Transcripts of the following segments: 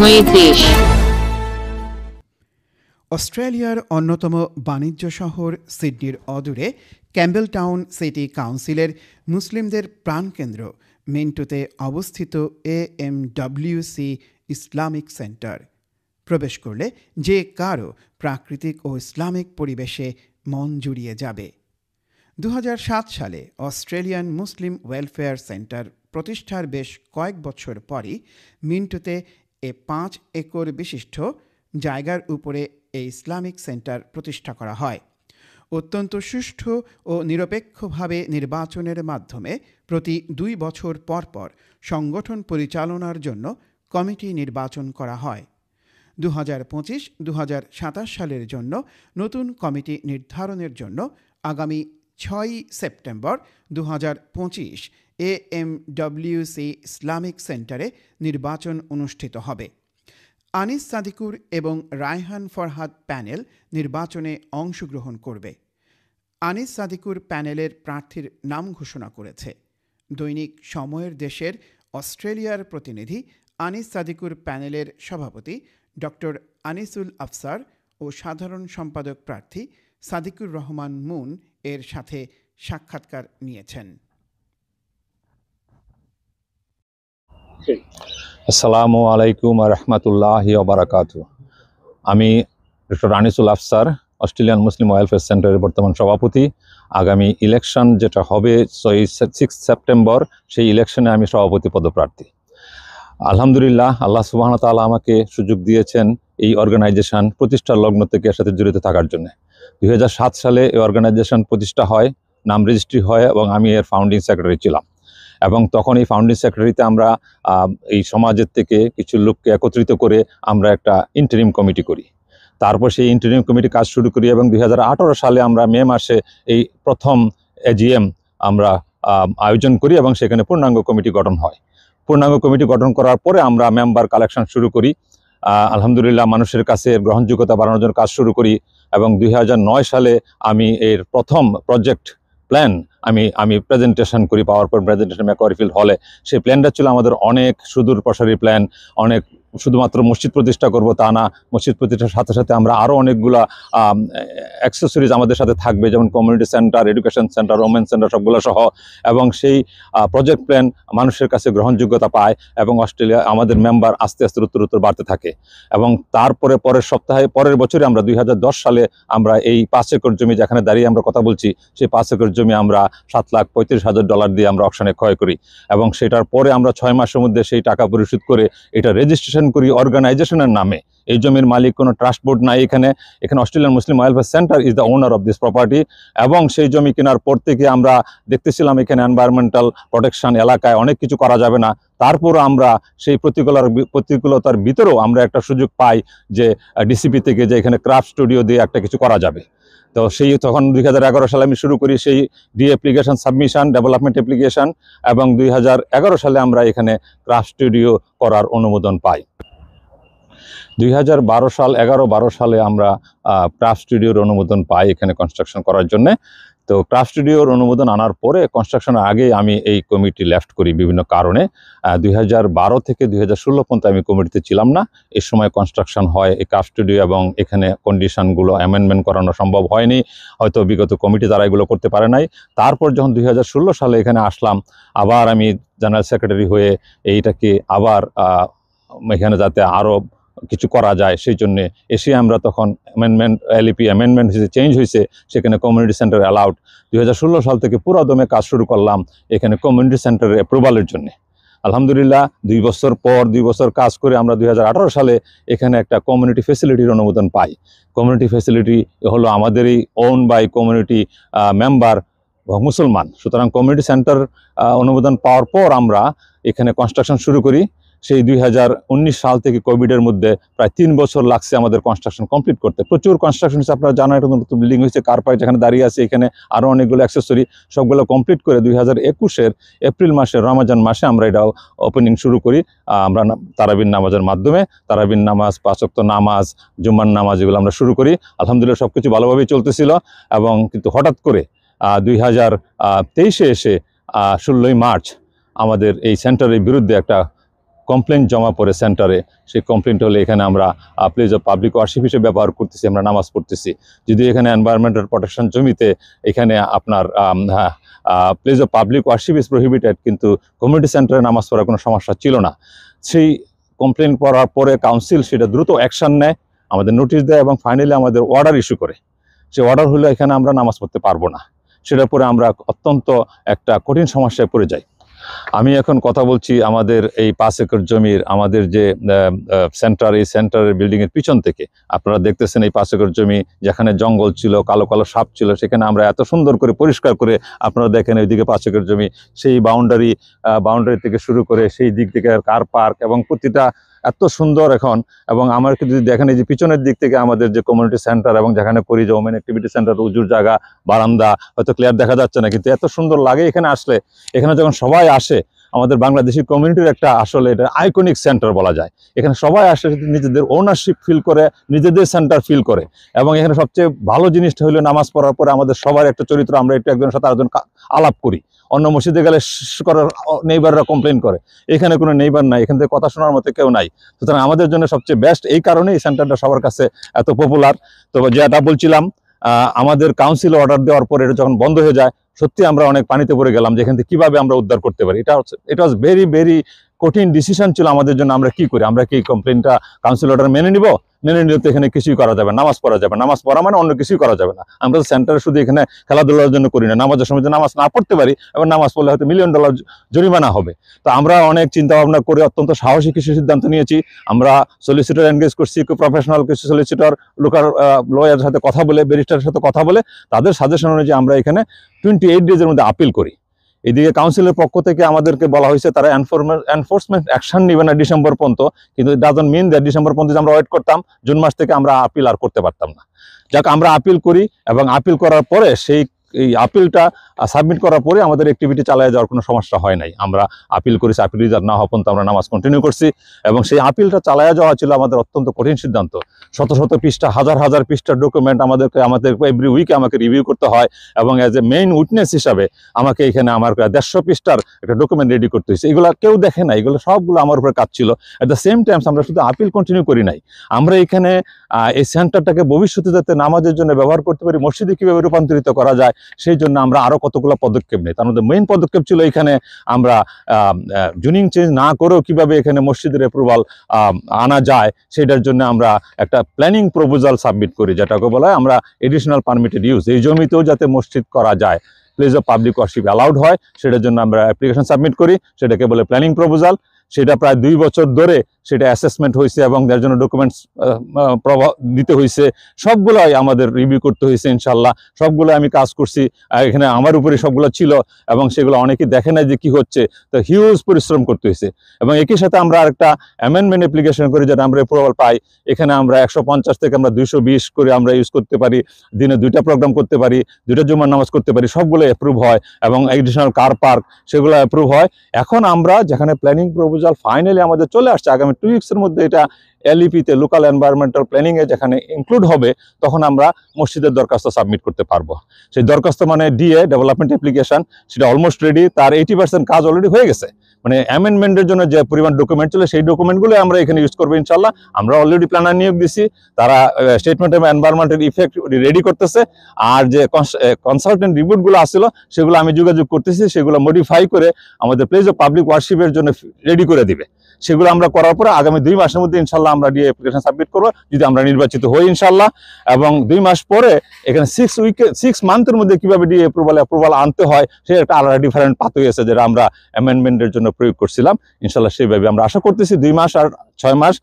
সময়ের দেশ। অস্ট্রেলিয়ার অন্যতম বাণিজ্য শহর সিডনির অদূরে ক্যাম্বেলটাউন সিটি কাউন্সিলের মুসলিমদের প্রাণকেন্দ্র মিন্টোতে অবস্থিত AMWC ইসলামিক সেন্টার। প্রবেশ করলে যে কারও প্রাকৃতিক ও ইসলামিক পরিবেশে মন জুড়িয়ে যাবে। 2007 সালে অস্ট্রেলিয়ান মুসলিম ওয়েলফেয়ার সেন্টার প্রতিষ্ঠার বেশ কয়েক বছর পরই মিন্টোতে 5 একর বিশিষ্ট জায়গার উপরে এই ইসলামিক সেন্টার প্রতিষ্ঠা করা হয়। অত্যন্ত সুষ্ঠু ও নিরপেক্ষভাবে নির্বাচনের মাধ্যমে প্রতি 2 বছর পর পর সংগঠন পরিচালনার জন্য কমিটি নির্বাচন করা হয়। 2025-2027 সালের জন্য নতুন কমিটি নির্ধারণের জন্য আগামী 6 সেপ্টেম্বর 2025 AMWC ইসলামিক সেন্টারে নির্বাচন অনুষ্ঠিত হবে। আনিস সাদিকুর এবং রায়হান ফরহাদ প্যানেল নির্বাচনে অংশগ্রহণ করবে। আনিস সাদিকুর প্যানেলের প্রার্থীর নাম ঘোষণা করেছে। দৈনিক সময়ের দেশের অস্ট্রেলিয়ার প্রতিনিধি আনিস সাদিকুর প্যানেলের সভাপতি ডক্টর আনিসুল আফসার ও সাধারণ সম্পাদক প্রার্থী সাদিকুর রহমান মুন এর সাথে সাক্ষাৎকার নিয়েছেন। আসসালামু আলাইকুম রহমতুল্লাহি ওয়া বারাকাতুহু। আমি doctor Anisul Afsar, Australian Muslim welfare সেন্টারের বর্তমান সভাপতি। আগামী ইলেকশন যেটা হবে 6 সেপ্টেম্বর, সেই ইলেকশনে আমি সভাপতি পদপ্রার্থী। আলহামদুলিল্লাহ, আল্লাহ সুবহানাহু ওয়া তাআলা আমাকে সুযোগ দিয়েছেন এই অর্গানাইজেশন প্রতিষ্ঠার লগ্ন থেকে এর সাথে জড়িত থাকার জন্য। 2007 সালে এই অর্গানাইজেশন প্রতিষ্ঠা হয়, নাম রেজিস্ট্রি হয় এবং আমি এর ফাউন্ডিং সেক্রেটারি ছিলাম। এবং তখন এই ফাউন্ডিং সেক্রেটারিতে আমরা এই সমাজের থেকে কিছু লোককে একত্রিত করে আমরা একটা ইন্টারিম কমিটি করি। তারপর সেই ইন্টারিম কমিটি কাজ শুরু করি এবং 2018 সালে আমরা মে মাসে এই প্রথম AGM আমরা আয়োজন করি এবং সেখানে পূর্ণাঙ্গ কমিটি গঠন হয়। পূর্ণাঙ্গ কমিটি গঠন করার পরে আমরা মেম্বার কালেকশন শুরু করি। আলহামদুলিল্লাহ, মানুষের কাছে এর গ্রহণযোগ্যতা বাড়ানোর জন্য কাজ শুরু করি এবং 2009 সালে আমি এর প্রথম প্রজেক্ট প্ল্যান আমি প্রেজেন্টেশন করি, পাওয়ার পয়েন্ট প্রেজেন্টেশন ম্যাকওয়ারিফিল্ড হলে। সেই প্ল্যানটা ছিল আমাদের অনেক সুদূর প্রসারী প্ল্যান। অনেক শুধুমাত্র মসজিদ প্রতিষ্ঠা করব তা না, মসজিদ প্রতিষ্ঠার সাথে সাথে আমরা আরও অনেকগুলা অ্যাক্সেসরিজ আমাদের সাথে থাকবে, যেমন community centre, education centre, women centre সবগুলো সহ। এবং সেই প্রজেক্ট প্ল্যান মানুষের কাছে গ্রহণযোগ্যতা পায় এবং অস্ট্রেলিয়া আমাদের মেম্বার আস্তে আস্তে উত্তর বাড়তে থাকে। এবং তারপরে পরের বছরে আমরা 2010 সালে আমরা এই 5 একর জমি যেখানে দাঁড়িয়ে আমরা কথা বলছি, সেই 5 একর জমি আমরা $7,35,000 দিয়ে আমরা অকশনে ক্রয় করি এবং সেটার পরে আমরা 6 মাসের মধ্যে সেই টাকা পরিশোধ করে এটা রেজিস্ট্রেশন করি অর্গানাইজেশনের নামে। এই জমির মালিক কোনো ট্রাস্ট বোর্ড নাই, এখানে Australian Muslim welfare centre is the owner of this property. এবং সেই জমি কেনার পর থেকে আমরা দেখতেছিলাম এখানে এনভায়রনমেন্টাল প্রোটেকশন এলাকায় অনেক কিছু করা যাবে না। তারপর আমরা সেই প্রতিকূলতার ভিতরেও আমরা একটা সুযোগ পাই যে ডিসিপি থেকে যে এখানে ক্রাফট স্টুডিও দিয়ে একটা কিছু করা যাবে। তো তখন 2011 সালে আমি শুরু করি সেই অ্যাপ্লিকেশন সাবমিশন, ডেভেলপমেন্ট অ্যাপ্লিকেশন, এবং 2011 সালে আমরা এখানে ক্রাফট স্টুডিও করার অনুমোদন পাই। 2012 সালে আমরা ক্রাফট স্টুডিওর অনুমোদন পাই এখানে কনস্ট্রাকশন করার জন্য। তো ক্রাফট স্টুডিওর অনুমোদন আনার পরে কনস্ট্রাকশনের আগে আমি এই কমিটি লেফট করি বিভিন্ন কারণে। 2012 থেকে 2016 পর্যন্ত আমি কমিটিতে ছিলাম না। এই সময় কনস্ট্রাকশন হয় এই ক্রাফট স্টুডিও এবং এখানে কন্ডিশনগুলো অ্যামেন্ডমেন্ট করানো সম্ভব হয়নি, হয়তো বিগত কমিটি দ্বারা এগুলো করতে পারে নাই। তারপর যখন 2016 সালে এখানে আসলাম, আবার আমি জেনারেল সেক্রেটারি হয়ে এইটাকে আবার এখানে যাতে আরও কিছু করা যায় সেই জন্যে এসে আমরা তখন LEP অ্যামেন্ডমেন্ট চেঞ্জ হয়েছে, সেখানে কমিউনিটি সেন্টার অ্যালাউড। 2016 সাল থেকে পুরো দমে কাজ শুরু করলাম এখানে কমিউনিটি সেন্টারের অ্যাপ্রুভালের জন্য। আলহামদুলিল্লাহ, 2 বছর কাজ করে আমরা 2018 সালে এখানে একটা কমিউনিটি ফ্যাসিলিটির অনুমোদন পাই। কমিউনিটি ফ্যাসিলিটি হলো আমাদেরই ওন বাই কমিউনিটি মেম্বার মুসলমান। সুতরাং কমিউনিটি সেন্টার অনুমোদন পাওয়ার পর আমরা এখানে কনস্ট্রাকশন শুরু করি। সেই 2019 সাল থেকে কোভিডের মধ্যে প্রায় 3 বছর লাগছে আমাদের কনস্ট্রাকশন কমপ্লিট করতে। প্রচুর কনস্ট্রাকশন হচ্ছে, আপনারা জানেন একটা নতুন বিল্ডিং হয়েছে, কার পার্ক যেখানে দাঁড়িয়ে আছে, এখানে আরও অনেকগুলো অ্যাক্সেসরি, সবগুলো কমপ্লিট করে 2021 এপ্রিল মাসে রমাজান মাসে আমরা এটা ওপেনিং শুরু করি। আমরা তারাবির নামাজের মাধ্যমে তারাবির নামাজ, 5 ওয়াক্ত নামাজ, জুম্মার নামাজ এগুলো আমরা শুরু করি। আলহামদুলিল্লাহ সব কিছু ভালোভাবেই চলতেছিল এবং কিন্তু হঠাৎ করে 2023 এসে 16ই মার্চ আমাদের এই সেন্টারের বিরুদ্ধে একটা কমপ্লেন জমা পড়ে সেন্টারে, সেই কমপ্লেনটা হলে এখানে আমরা প্লেস অফ পাবলিক ওয়ারশিপ হিসেবে ব্যবহার করতেছি, আমরা নামাজ পড়তেছি। যদি এখানে এনভায়রনমেন্টাল প্রোটেকশন জমিতে এখানে আপনার place of public warship is prohibited, কিন্তু কমিউনিটি সেন্টারে নামাজ পড়ার কোনো সমস্যা ছিল না। সেই কমপ্লেন করার পরে কাউন্সিল সেটা দ্রুত অ্যাকশন নেয়, আমাদের নোটিশ দেয় এবং ফাইনালি আমাদের অর্ডার ইস্যু করে। সে অর্ডার হলে এখানে আমরা নামাজ পড়তে পারবো না, সেটার পরে আমরা অত্যন্ত একটা কঠিন সমস্যায় পড়ে যাই। আমি এখন কথা বলছি আমাদের এই 5 একর জমির আমাদের যে সেন্টার, এই সেন্টারের বিল্ডিংয়ের পিছন থেকে। আপনারা দেখতেছেন এই 5 একর জমি, যেখানে জঙ্গল ছিল, কালো কালো সাপ ছিল, সেখানে আমরা এত সুন্দর করে পরিষ্কার করে, আপনারা দেখেন ওইদিকে 5 একর জমি, সেই বাউন্ডারি থেকে শুরু করে সেই দিক থেকে কার পার্ক এবং প্রতিটা এত সুন্দর এখন। এবং আমার যদি দেখেন এই যে পিছনের দিক থেকে আমাদের যে কমিউনিটি সেন্টার এবং যেখানে করি যে ওমেন অ্যাক্টিভিটি সেন্টার, উজুর জায়গা, বারান্দা, হয়তো ক্লিয়ার দেখা যাচ্ছে না, কিন্তু এত সুন্দর লাগে এখানে আসলে। এখানে যখন সবাই আসে, আমাদের বাংলাদেশি কমিউনিটির একটা আসলে এটা আইকনিক সেন্টার বলা যায়। এখানে সবাই আসে নিজেদের ওনারশিপ ফিল করে, নিজেদের সেন্টার ফিল করে। এবং এখানে সবচেয়ে ভালো জিনিসটা হলো নামাজ পড়ার পরে আমাদের সবার একটা চরিত্র, আমরা একটু একজনের সাথে আরেকজন আলাপ করি। অন্য মসজিদে গেলে করার নেইবাররা কমপ্লেন করে, এখানে কোনো নেইবার নাই, এখান থেকে কথা শোনার মতো কেউ নাই। সুতরাং আমাদের জন্য সবচেয়ে বেস্ট এই কারণে এই সেন্টারটা সবার কাছে এত পপুলার। তো যেটা বলছিলাম, আমাদের কাউন্সিল অর্ডার দেওয়ার পরে এটা যখন বন্ধ হয়ে যায়, সত্যি আমরা অনেক পানিতে পড়ে গেলাম যে এখান থেকে কীভাবে আমরা উদ্ধার করতে পারি। এটা ওয়াজ ভেরি ভেরি কঠিন ডিসিশন ছিল আমাদের জন্য। আমরা কি করি, আমরা কি কমপ্লেনটা কাউন্সিল অর্ডার মেনে নিব? মেনে নিলে তো এখানে কিছুই করা যাবে, নামাজ পড়া যাবে। নামাজ পড়া মানে অন্য কিছুই করা যাবে না। আমরা তো সেন্টারে শুধু এখানে খেলাধুলার জন্য করি না, নামাজের সময় নামাজ না পড়তে পারি, এবার নামাজ পড়লে হয়তো $1 মিলিয়ন জরিমানা হবে। তো আমরা অনেক চিন্তা ভাবনা করে অত্যন্ত সাহসী কিছু সিদ্ধান্ত নিয়েছি। আমরা সলিসিটর এনগেজ করছি, প্রফেশনাল কিছু সলিসিটর, লোকাল লয়ারের সাথে কথা বলে, ব্যারিস্টারের সাথে কথা বলে, তাদের সাজেশন অনুযায়ী আমরা এখানে 28 ডেজের মধ্যে আপিল করি। এদিকে কাউন্সিলের পক্ষ থেকে আমাদেরকে বলা হয়েছে তারা এনফোর্সমেন্ট অ্যাকশন নেবে না ডিসেম্বর পর্যন্ত, কিন্তু it doesn't mean that December পর্যন্ত আমরা ওয়েট করতাম, জুন মাস থেকে আমরা আপিল আর করতে পারতাম না। যাক, আমরা আপিল করি এবং আপিল করার পরে এই আপিলটা সাবমিট করার পরে আমাদের অ্যাক্টিভিটি চালিয়ে যাওয়ার কোনো সমস্যা হয় নাই। আমরা আপিল করেছি, আপিল রেজাল্ট না হওয়া পর্যন্ত আমরা নামাজ কন্টিনিউ করছি। এবং সেই আপিলটা চালিয়ে যাওয়া ছিল আমাদের অত্যন্ত কঠিন সিদ্ধান্ত। শত শত পৃষ্ঠা, হাজার হাজার পৃষ্ঠার ডকুমেন্ট আমাদের এভরি উইকে আমাকে রিভিউ করতে হয়। এবং অ্যাজ এ মেইন উইটনেস হিসাবে আমাকে এখানে আমার 150 পৃষ্ঠার একটা ডকুমেন্ট রেডি করতে হয়েছে। এগুলো কেউ দেখে না, এগুলো সবগুলো আমার উপরে কাজ ছিল। অ্যাট দ্য সেম টাইমস আমরা শুধু আপিল কন্টিনিউ করি নাই, আমরা এখানে এই সেন্টারটাকে ভবিষ্যতে যাতে নামাজের জন্য ব্যবহার করতে পারি, মসজিদে কীভাবে রূপান্তরিত করা যায়, সেই জন্য আমরা আরও কতগুলো পদক্ষেপ নেই। তার মধ্যে মেইন পদক্ষেপ ছিল এখানে আমরা জুনিং চেঞ্জ না করেও কীভাবে এখানে মসজিদের অ্যাপ্রুভাল আনা যায়, সেটার জন্য আমরা একটা প্ল্যানিং প্রপোজাল সাবমিট করি, যেটাকে বলা হয় আমরা এডিশনাল পারমিটেড ইউজ। এই জমিতেও যাতে মসজিদ করা যায়, place of public warship allowed হয়, সেটার জন্য আমরা অ্যাপ্লিকেশন সাবমিট করি, সেটাকে বলে প্ল্যানিং প্রপোজাল। সেটা প্রায় 2 বছর ধরে সেটা অ্যাসেসমেন্ট হয়েছে এবং তার জন্য ডকুমেন্টস দিতে হয়েছে, সবগুলোই আমাদের রিভিউ করতে হয়েছে। ইনশাল্লাহ সবগুলো আমি কাজ করছি, এখানে আমার উপরে সবগুলো ছিল এবং সেগুলো অনেকেই দেখে না যে কি হচ্ছে, তো হিউজ পরিশ্রম করতে হয়েছে। এবং একই সাথে আমরা আরেকটা অ্যামেন্ডমেন্ট অ্যাপ্লিকেশন করি, যেটা আমরা অ্যাপ্রুভাল পাই। এখানে আমরা 150 থেকে আমরা 220 করে আমরা ইউজ করতে পারি, দিনে 2টা প্রোগ্রাম করতে পারি, 2টা জুমার নামাজ করতে পারি, সবগুলো অ্যাপ্রুভ হয়। এবং এডিশনাল কার পার্ক সেগুলো অ্যাপ্রুভ হয়। এখন আমরা যেখানে প্ল্যানিং প্রপোজাল ফাইনালি আমাদের চলে আসছে, আগামী 2 উইক্সের মধ্যে এটা এলইপিতে, লোকাল এনভায়রনমেন্টাল প্ল্যানিংয়ে যেখানে ইনক্লুড হবে, তখন আমরা মসজিদের দরখাস্ত সাবমিট করতে পারবো। সেই দরখাস্ত মানে ডিএ, ডেভেলপমেন্ট অ্যাপ্লিকেশন, সেটা অলমোস্ট রেডি। তার 80% কাজ অলরেডি হয়ে গেছে। মানে অ্যামেন্ডমেন্টের জন্য যে পরিমাণ ডকুমেন্ট ছিল, সেই ডকুমেন্টগুলো আমরা এখানে ইউজ করবো ইনশাল্লাহ। আমরা অলরেডি প্ল্যানার নিয়োগ দিছি, তারা statement of environmental effect ready করতেছে। আর যে কনসালটেন্ট রিপোর্টগুলো আসছিল, সেগুলো আমি যোগাযোগ করতেছি, সেগুলো মডিফাই করে আমাদের প্লেস অফ পাবলিক ওয়ারশিপের জন্য রেডি করে দিবে। সেগুলো আমরা করার পরে আগামী 2 মাসের মধ্যে ইনশাল্লাহ আমরা ডিএ অ্যাপ্লিকেশন সাবমিট করবো, যদি আমরা নির্বাচিত হই ইনশাল্লাহ। এবং 2 মাস পরে এখানে 6 মান্থের মধ্যে কিভাবে ডিএ অ্যাপ্রুভাল আনতে হয়, সে একটা আলাদা ডিফারেন্ট পাথ হয়ে গেছে, যেটা আমরা অ্যামেন্ডমেন্টের জন্য প্রয়োগ করছিলাম। ইনশাল্লাহ সেইভাবে আমরা আশা করতেছি 2 মাস আর 6 মাস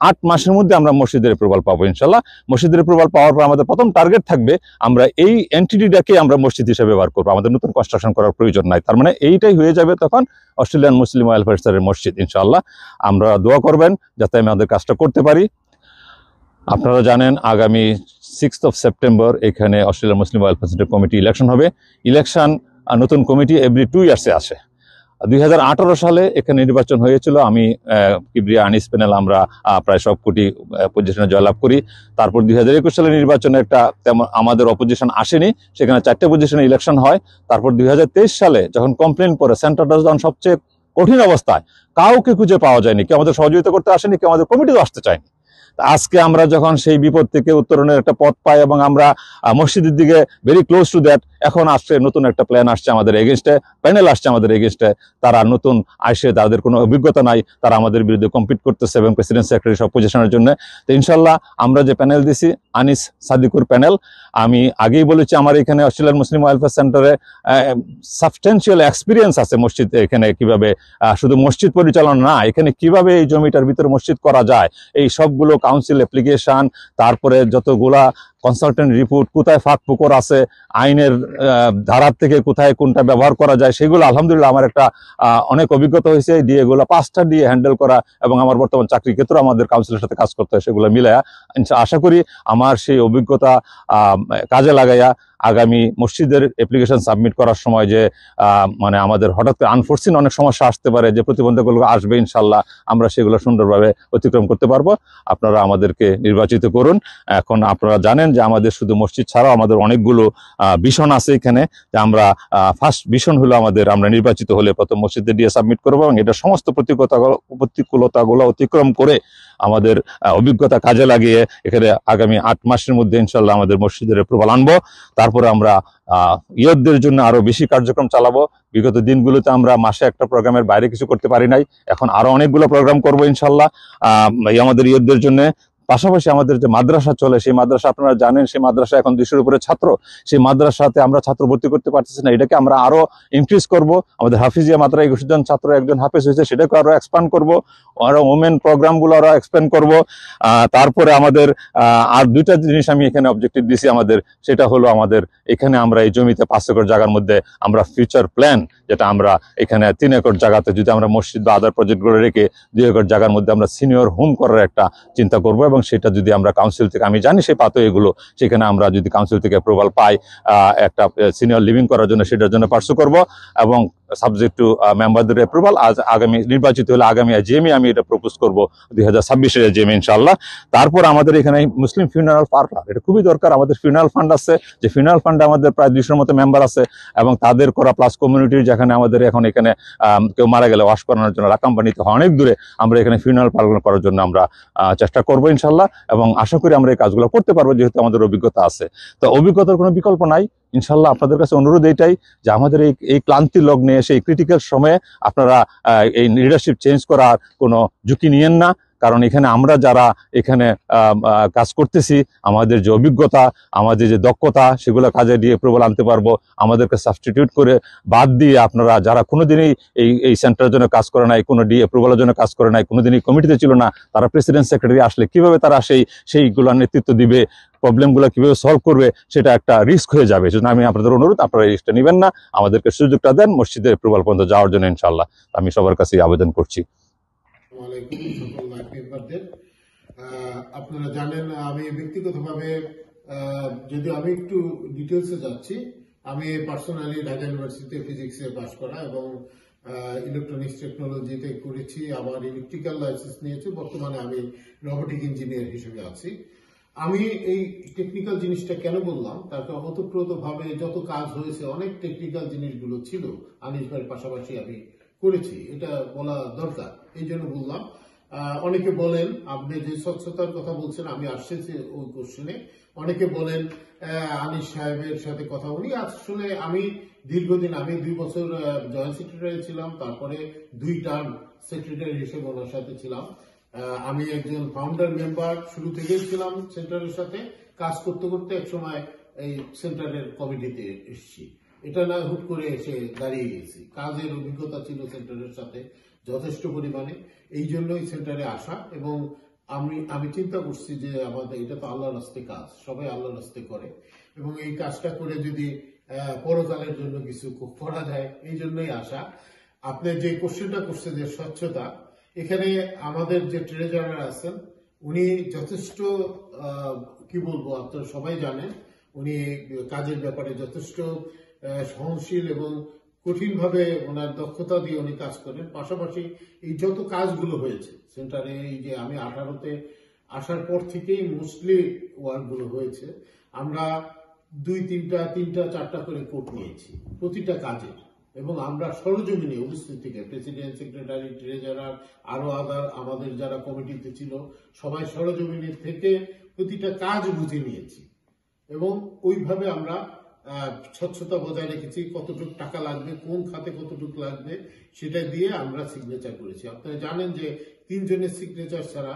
8 মাসের মধ্যে আমরা মসজিদের অ্যাপ্রুভাল পাবো ইনশাল্লাহ। মসজিদের অ্যাপ্রুভাল পাওয়ার পর আমাদের প্রথম টার্গেট থাকবে, আমরা এই এন্টিটিটাকে আমরা মসজিদ হিসেবে ব্যবহার করবো, আমাদের নতুন কনস্ট্রাকশন করার প্রয়োজন নাই। তার মানে এইটাই হয়ে যাবে তখন অস্ট্রেলিয়ান মুসলিম ওয়েলফেয়ার সেন্টারের মসজিদ ইনশাল্লাহ। আমরা দোয়া করবেন যাতে আমি আমাদের কাজটা করতে পারি। আপনারা জানেন আগামী 6 সেপ্টেম্বর এখানে Australian Muslim welfare centre committee election হবে। ইলেকশন নতুন কমিটি এভরি 2 ইয়ার্সে আসে। 2018 সালে এখানে নির্বাচন হয়েছিল। আমি কিবরিয়া আনিস প্যানেল আমরা প্রায় সবকটি পজিশনে জয়লাভ করি। তারপর 2021 সালে নির্বাচনে একটা তেমন আমাদের অপোজিশন আসেনি, সেখানে 4টে পজিশনে ইলেকশন হয়। তারপর 2023 সালে যখন কমপ্লেন পরে, সেন্টারটা যখন সবচেয়ে কঠিন অবস্থায় কাউকে খুঁজে পাওয়া যায়নি, কেউ আমাদের সহযোগিতা করতে আসেনি, কেউ আমাদের কমিটিতে আসতে চায়নি। আজকে আমরা যখন সেই বিপদ থেকে উত্তরণের একটা পথ পাই এবং আমরা মসজিদের দিকে ভেরি ক্লোজ টু দ্যাট, এখন আসছে নতুন একটা প্ল্যান আসছে আমাদের এগেনস্টে, প্যানেল আসছে আমাদের এগেনস্টে, তারা নতুন আসে, তাদের কোনো অভিজ্ঞতা নাই, তারা আমাদের বিরুদ্ধে কম্পিট করতেছে এবং প্রেসিডেন্ট সেক্রেটারি সব পজিশনের জন্য। তো ইনশাল্লাহ আমরা যে প্যানেল দিছি আনিস সাদিকুর প্যানেল, আমি আগেই বলেছি আমার এখানে অস্ট্রেলিয়ান মুসলিম ওয়েলফেয়ার সেন্টারে সাবস্টেন্সিয়াল এক্সপিরিয়েন্স আছে মসজিদ, এখানে কিভাবে শুধু মসজিদ পরিচালনা না, এখানে কিভাবে এই জমিটার ভিতরে মসজিদ করা যায়, এই সবগুলো কাউন্সিল অ্যাপ্লিকেশন, তারপরে যতগুলা কনসালটেন্ট রিপোর্ট, কোথায় ফাঁক পুকুর আছে, আইনের ধারার থেকে কোথায় কোনটা ব্যবহার করা যায়, সেগুলো আলহামদুলিল্লাহ আমার একটা অনেক অভিজ্ঞতা হয়েছে। ডিএ গুলো 5টা ডিএ হ্যান্ডেল করা এবং আমার বর্তমান চাকরির ক্ষেত্রে আমাদের কাউন্সিলের সাথে কাজ করতে হয়, সেগুলো মিলায়া আশা করি আমার সেই অভিজ্ঞতা কাজে লাগাইয়া আগামী মসজিদের অ্যাপ্লিকেশন সাবমিট করার সময় যে মানে আমাদের হঠাৎ করে আনফোর্সিন অনেক সমস্যা আসতে পারে, যে প্রতিবন্ধকগুলো আসবে, ইনশাল্লাহ আমরা সেগুলো সুন্দরভাবে অতিক্রম করতে পারবো। আপনারা আমাদেরকে নির্বাচিত করুন। এখন আপনারা জানেন যে আমাদের শুধু মসজিদ ছাড়াও আমাদের অনেকগুলো ভিশন আছে এখানে, যে আমরা ফার্স্ট ভিশন হলো আমাদের, আমরা নির্বাচিত হলে প্রথম মসজিদে দিয়ে সাবমিট করবো এবং এটা সমস্ত প্রতিকূলতাগুলো অতিক্রম করে আমাদের অভিজ্ঞতা কাজে লাগিয়ে এখানে আগামী 8 মাসের মধ্যে ইনশাল্লাহ আমাদের মসজিদের অ্যাপ্রুভাল আনবো। তারপরে আমরা ইয়তদের জন্য আরো বেশি কার্যক্রম চালাবো। বিগত দিনগুলোতে আমরা মাসে একটা প্রোগ্রামের বাইরে কিছু করতে পারি নাই, এখন আরো অনেকগুলো প্রোগ্রাম করবো ইনশাল্লাহ আমাদের ইয়তদের জন্য। পাশাপাশি আমাদের যে মাদ্রাসা চলে, সেই মাদ্রাসা আপনারা জানেন, সেই মাদ্রাসা এখন 200-এর উপরে ছাত্র, সেই মাদ্রাসাতে আমরা ছাত্র ভর্তি করতে পারতেছি না, এটাকে আমরা আরো ইনক্রিজ করব। আমাদের হাফিজিয়া মাদ্রাসায় 21 জন ছাত্র, একজন হাফেজ হয়েছে, সেটাকে আরো এক্সপ্যান্ড করব, আরো ওমেন প্রোগ্রামগুলো আরো এক্সপ্যান্ড করব। তারপরে আমাদের আর 2টা জিনিস আমি এখানে অবজেক্টিভ দিছি আমাদের, সেটা হলো আমাদের এখানে আমরা এই জমিতে 5 একর জায়গার মধ্যে আমরা ফিউচার প্ল্যান, যেটা আমরা এখানে 3 একর জায়গাতে যদি আমরা মসজিদ বা আদার প্রজেক্টগুলো রেখে 2 একর জায়গার মধ্যে আমরা সিনিয়র হোম করার একটা চিন্তা করব, এবং সেটা যদি আমরা কাউন্সিল থেকে, আমি জানি সেই পাতো এগুলো, সেখানে আমরা যদি কাউন্সিল থেকে অ্যাপ্রুভাল পাই একটা সিনিয়র লিভিং করার জন্য, সেটার জন্য পার্সু করব এবং সাবজেক্ট টু মেম্বারদের অ্যাপ্রুভাল আগামী নির্বাচিত হলে আগামী এজিএমে আমি এটা প্রপোজ করব, 2026-এর এজিএমে ইনশাআল্লাহ। তারপর আমাদের এখানে মুসলিম ফিউনারাল পার্লার, এটা খুবই দরকার। আমাদের ফিউনারাল ফান্ড আছে, যে ফিউনারাল ফান্ডে আমাদের প্রায় 200-এর মতো মেম্বার আছে, এবং তাদের করা প্লাস কমিউনিটির, যেখানে আমাদের এখন এখানে কেউ মারা গেলে ওয়াশ করানোর জন্য রাকাম্পানিতে অনেক দূরে, আমরা এখানে ফিউনারাল পালন করার জন্য আমরা চেষ্টা করবো ইনশাল্লাহ, এবং আশা করি আমরা এই কাজগুলো করতে পারবো, যেহেতু আমাদের অভিজ্ঞতা আছে। তো অভিজ্ঞতার কোনো বিকল্প নাই ইনশাল্লাহ। আপনাদের কাছে অনুরোধ এইটাই যে আমাদের এই ক্লান্তি লগ্নে এসে, এই ক্রিটিক্যাল সময়ে আপনারা এই লিডারশিপ চেঞ্জ করার কোনো ঝুঁকি নিয়েন না, কারণ এখানে আমরা যারা এখানে কাজ করতেছি, আমাদের যে অভিজ্ঞতা, আমাদের যে দক্ষতা, সেগুলো কাজে দিয়ে অ্যাপ্রুভাল আনতে পারবো। আমাদেরকে সাবস্টিটিউট করে বাদ দিয়ে আপনারা যারা কোনোদিনই এই সেন্টারের জন্য কাজ করে নাই, কোনো অ্যাপ্রুভালের জন্য কাজ করে নাই, কোনোদিনই কমিটিতে ছিল না, তারা প্রেসিডেন্ট সেক্রেটারি আসলে কিভাবে তারা সেইগুলোর নেতৃত্ব দিবে, প্রবলেমগুলো কিভাবে সলভ করবে, সেটা একটা রিস্ক হয়ে যাবে। সেজন্য আমি আপনাদের অনুরোধ, আপনারা এই রিস্কটা নেবেন না, আমাদেরকে সুযোগটা দেন মসজিদের অ্যাপ্রুভাল পর্যন্ত যাওয়ার জন্য ইনশাল্লাহ। আমি সবার কাছে আবেদন করছি। আপনারা জানেন আমি ব্যক্তিগতভাবে, যদি আমি একটু ডিটেলসে যাচ্ছি, আমি পার্সোনালি ঢাকা ইউনিভার্সিটিতে ফিজিক্সে পাশ করা এবং ইলেকট্রনিক্স টেকনোলজিতে করেছি, আবার ইলেকট্রিক্যাল লাইসেন্স নিয়েছি। বর্তমানে আমি রোবোটিক ইঞ্জিনিয়ার হিসেবে আছি। আমি এই টেকনিক্যাল জিনিসটা কেন বললাম, তাকে অতপ্রত ভাবে যত কাজ হয়েছে, অনেক টেকনিক্যাল জিনিসগুলো ছিল আনিস ভাইয়ের পাশাপাশি আমি করেছি, এটা বলা দরকার, এই জন্য বললাম। অনেকে বলেন, আপনি যে স্বচ্ছতার কথা বলছেন, আমি আসছি ওই কোশ্চেনে, অনেকে বলেন আনিস সাহেবের সাথে কথা বলি। আসলে আমি দীর্ঘদিন, আমি 2 বছর জয়েন্ট সেক্রেটারি ছিলাম, তারপরে 2 টার্ম সেক্রেটারি হিসেবে ওনার সাথে ছিলাম। আমি একজন ফাউন্ডার মেম্বার শুরু থেকেই ছিলাম সেন্টারের সাথে, কাজ করতে করতে একসময় এই সেন্টারের কমিটিতে এসেছি। এটা না হুট করে এসে দাঁড়িয়ে গেছি, কাজের অভিজ্ঞতা ছিল সেন্টারের সাথে যথেষ্ট পরিমাণে, এই জন্যই সেন্টারে আসা। এবং আমি চিন্তা করছি যে আমাদের এটা তো আল্লাহর রাস্তে কাজ, সবাই আল্লাহর রাস্তে করে, এবং এই কাজটা করে যদি পরকালের জন্য কিছু করা যায়, এই জন্যই আসা। আপনি যে কোশ্চেনটা করছেন যে স্বচ্ছতা, এখানে আমাদের যে ট্রেজারার আছেন, উনি যথেষ্ট কি বলবো, আপনারা সবাই জানেন, উনি কাজের ব্যাপারে যথেষ্ট সহনশীল এবং কঠিনভাবে ওনার দক্ষতা দিয়ে উনি কাজ করেন। পাশাপাশি এই যত কাজগুলো হয়েছে সেন্টারে, এই যে আমি 18-তে আসার পর থেকেই মোস্টলি ওয়ার্কগুলো হয়েছে, আমরা 2, 3, 4টা করে কোর্ট নিয়েছি প্রতিটা কাজে। এবং আমরা সরজমিনে উপস্থিত থেকে প্রেসিডেন্ট, সেক্রেটারি, ট্রেজারার, আরো আদার আমাদের যারা কমিটিতে ছিল সবাই সরজমিনে থেকে প্রতিটা কাজ বুঝে নিয়েছি এবং ওইভাবে আমরা স্বচ্ছতা বজায় রেখেছি। কতটুকু টাকা লাগবে, কোন খাতে কতটুকু লাগবে সেটা দিয়ে আমরা সিগনেচার করেছি। আপনারা জানেন যে 3 জনের সিগনেচার ছাড়া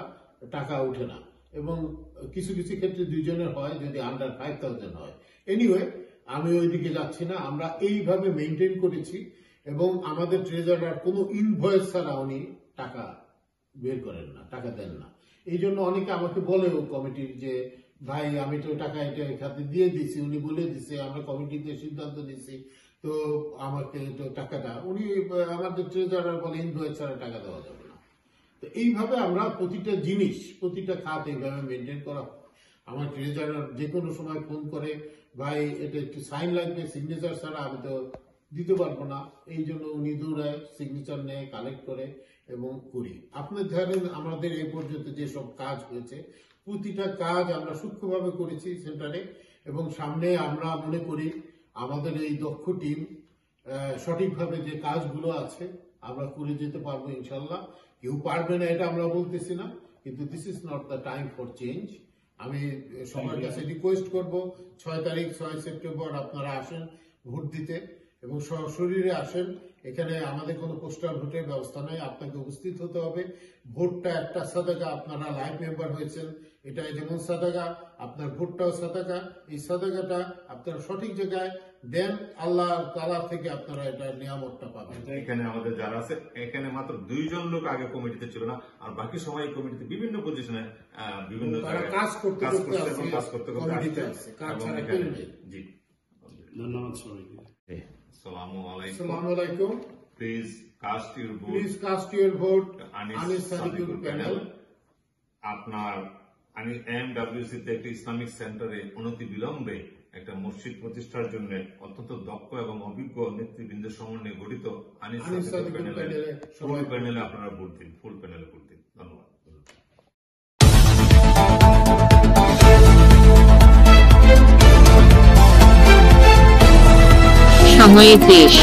টাকা ওঠে না এবং কিছু কিছু ক্ষেত্রে 2 জনের হয় যদি আন্ডার 5,000 হয়। এনিওয়ে আমি ওইদিকে যাচ্ছি না, আমরা এইভাবে মেনটেন করেছি এবং আমাদের ট্রেজারার কোনো ইনভয়েস ছাড়া উনি টাকা বের করেন না, টাকা দেন না। এই জন্য অনেকে আমাকে বলেও কমিটির যে ভাই আমি তো টাকা এটা খাতে দিয়ে দিছি, উনি বলে দিছে, আমরা কমিটিতে সিদ্ধান্ত নিছি, তো আমাকে তো টাকাটা উনি আমাদের ট্রেজারার বলে ইনভয়েস ছাড়া টাকা দেওয়া যাবে না। তো এইভাবে আমরা প্রতিটা জিনিস, প্রতিটা খাত এইভাবে মেনটেন করা। আমার ট্রেজারার যে কোনো সময় ফোন করে, ভাই এটা একটু সাইন লাগবে, সিগনেচার ছাড়া আমি তো দিতে পারবো না। এই জন্য উনি দৌড়ায়, সিগনেচার নেয়, কালেক্ট করে এবং করি। আপনার ধরেন আমাদের এই পর্যন্ত যেসব কাজ হয়েছে প্রতিটা কাজ আমরা সূক্ষ্মভাবে করেছি সেন্টারে এবং সামনে আমরা মনে করি আমাদের এই দক্ষ টিম সঠিকভাবে যে কাজগুলো আছে আমরা করে যেতে পারবো ইনশাল্লাহ। কেউ পারবে না এটা আমরা বলতেছি না, কিন্তু this is not the time for change. আমি সবার কাছে রিকোয়েস্ট করব 6 তারিখ 6 সেপ্টেম্বর আপনারা আসেন ভোট দিতে এবং সশরীরে আসেন। এখানে আমাদের কোনো পোস্টাল ভোটের ব্যবস্থা নাই, আপনাকে উপস্থিত হতে হবে। ভোটটা একটা সাদাকা, আপনারা লাইভ মেম্বার হয়েছেন, এটা যেমন সাদাকা, আপনার ভোটটাও সাদাকা। এই সাদাকাটা আপনারা সঠিক জায়গায় দেন, আল্লাহ তাআলা থেকে আপনারা এটা নিয়ামতটা পাবেন। এখানে আমাদের যারা আছে, এখানে মাত্র 2 জন লোক আগে কমিটিতে ছিল না, আর বাকি সবাই কমিটিতে বিভিন্ন পজিশনে বিভিন্ন কাজ করতে কমিটিতে আছে, কাজ ছাড়া কেউ নেই। জি, ধন্যবাদ সবাইকে। আসসালামু আসসালামু আলাইকুম। Please cast your vote, please cast your vote Anis Sadikul panel. আপনার এমডব্লিউসি তে একটি ইসলামিক সেন্টারে অনতি বিলম্বে একটা মসজিদ প্রতিষ্ঠার জন্য অত্যন্ত দক্ষ এবং অভিজ্ঞ নেতৃবৃন্দের সমন্বয়ে গঠিত আনিস সাদিকুল প্যানেলে আপনারা ভোট দিন, ফুল প্যানেলে ভোট দিন। ধন্যবাদ। সময়ের দেশ।